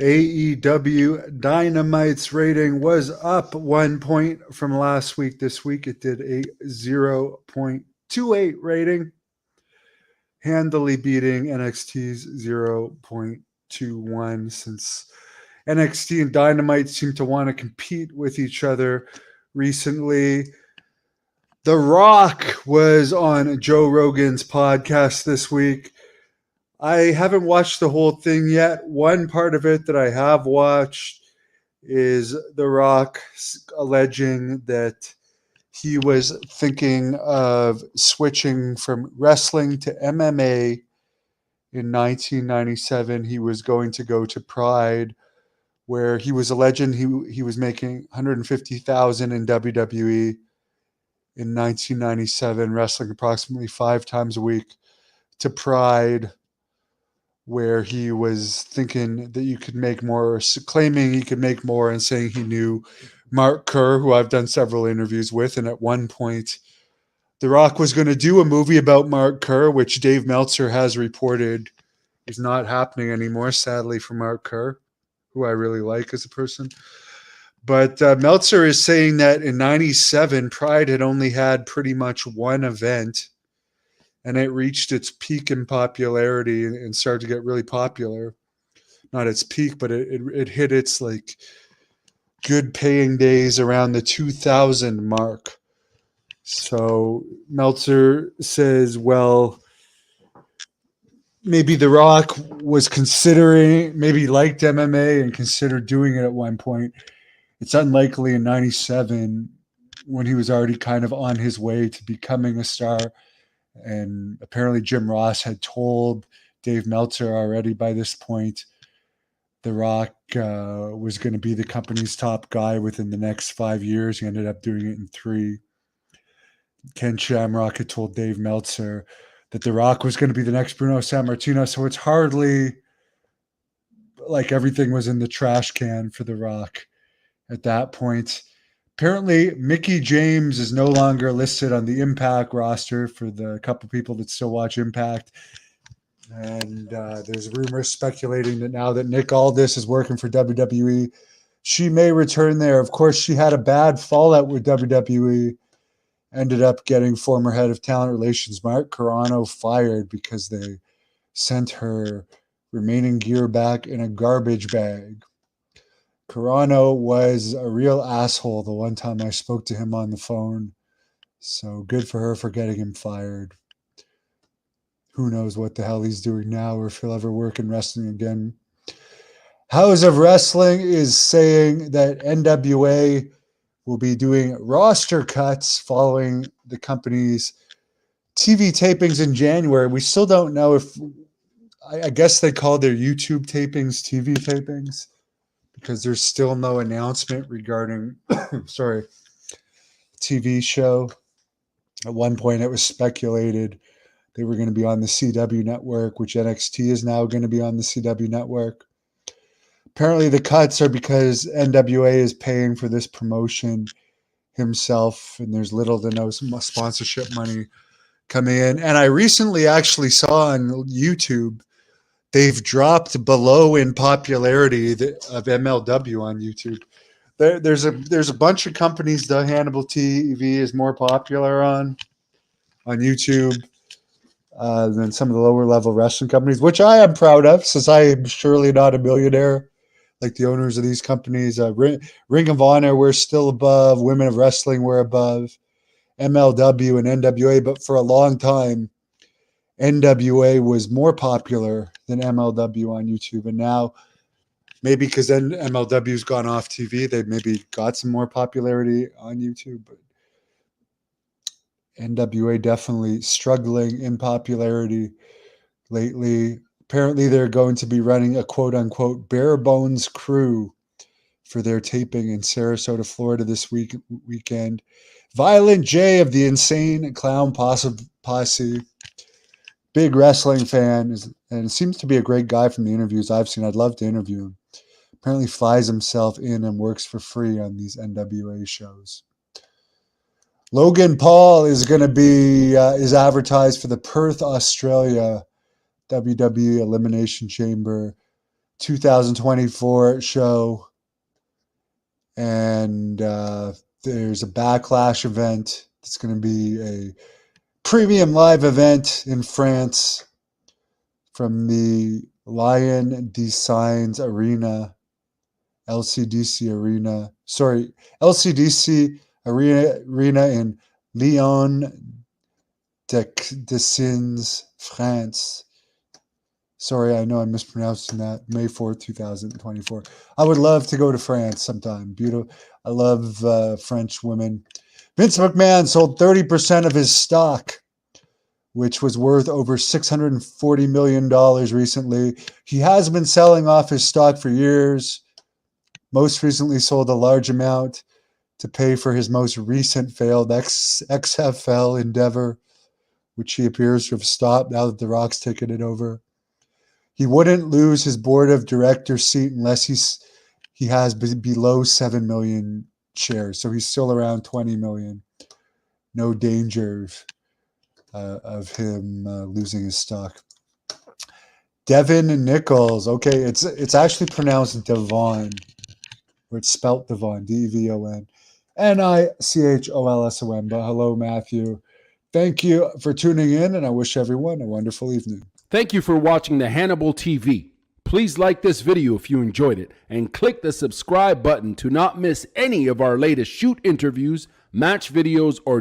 AEW Dynamite's rating was up 1 point from last week. This week it did a 0.28 rating, handily beating NXT's 0.21, since NXT and Dynamite seem to want to compete with each other recently. The Rock was on Joe Rogan's podcast this week. I haven't watched the whole thing yet. One part of it that I have watched is The Rock alleging that he was thinking of switching from wrestling to MMA in 1997. He was going to go to Pride, where he was alleging he was making $150,000 in WWE in 1997, wrestling approximately 5 times a week, to Pride, where he was thinking that you could make more, claiming he could make more, and saying he knew Mark Kerr, who I've done several interviews with. And at one point, The Rock was going to do a movie about Mark Kerr, which Dave Meltzer has reported is not happening anymore, sadly, for Mark Kerr, who I really like as a person. But Meltzer is saying that in 97, Pride had only had pretty much one event, and it reached its peak in popularity and started to get really popular. Not its peak, but it hit its like good paying days around the 2000 mark. So Meltzer says, well, maybe The Rock was considering, maybe he liked MMA and considered doing it at one point. It's unlikely in 97, when he was already kind of on his way to becoming a star. And apparently Jim Ross had told Dave Meltzer already by this point The Rock was going to be the company's top guy within the next 5 years. He ended up doing it in 3. Ken Shamrock had told Dave Meltzer that The Rock was going to be the next Bruno Sammartino. So it's hardly like everything was in the trash can for The Rock at that point. Apparently, Mickey James is no longer listed on the Impact roster for the couple people that still watch Impact. And there's rumors speculating that now that Nick Aldis is working for WWE, she may return there. Of course, she had a bad fallout with WWE, ended up getting former head of talent relations Mark Carano fired because they sent her remaining gear back in a garbage bag. Carano was a real asshole the one time I spoke to him on the phone. So good for her for getting him fired. Who knows what the hell he's doing now, or if he'll ever work in wrestling again. House of Wrestling is saying that NWA will be doing roster cuts following the company's TV tapings in January. We still don't know if, I guess they call their YouTube tapings TV tapings, because there's still no announcement regarding, TV show. At one point, it was speculated they were going to be on the CW network, which NXT is now going to be on the CW network. Apparently, the cuts are because NWA is paying for this promotion himself, and there's little to no sponsorship money coming in. And I recently actually saw on YouTube they've dropped below in popularity of MLW on YouTube. There's a bunch of companies that Hannibal TV is more popular on YouTube than some of the lower level wrestling companies, which I am proud of, since I am surely not a millionaire like the owners of these companies. Ring of Honor, we're still above. Women of Wrestling, we're above MLW and NWA. But for a long time, NWA was more popular than MLW on YouTube. And now, maybe because then MLW's gone off TV, they maybe got some more popularity on YouTube. But NWA definitely struggling in popularity lately. Apparently, they're going to be running a quote-unquote bare bones crew for their taping in Sarasota, Florida this weekend. Violent J of the Insane Clown Posse, big wrestling fan, and seems to be a great guy from the interviews I've seen. I'd love to interview him. Apparently flies himself in and works for free on these NWA shows. Logan Paul is going to be is advertised for the Perth, Australia WWE Elimination Chamber 2024 show. And there's a Backlash event. It's going to be a premium live event in France from the Lion Designs Arena, LCDC Arena. Sorry, LCDC Arena in Lyon, Decines, France. Sorry, I know I'm mispronouncing that. May 4th, 2024. I would love to go to France sometime. Beautiful. I love French women. Vince McMahon sold 30% of his stock, which was worth over $640 million recently. He has been selling off his stock for years. Most recently sold a large amount to pay for his most recent failed XFL endeavor, which he appears to have stopped now that The Rock's taken it over. He wouldn't lose his board of directors seat unless he has below 7 million shares. So he's still around 20 million. No danger of him losing his stock. Devin Nichols. Okay, it's actually pronounced Devon, or it's spelt Devon, Devon, Nichoolson. But hello, Matthew. Thank you for tuning in, and I wish everyone a wonderful evening. Thank you for watching the Hannibal TV. Please like this video if you enjoyed it, and click the subscribe button to not miss any of our latest shoot interviews, match videos, or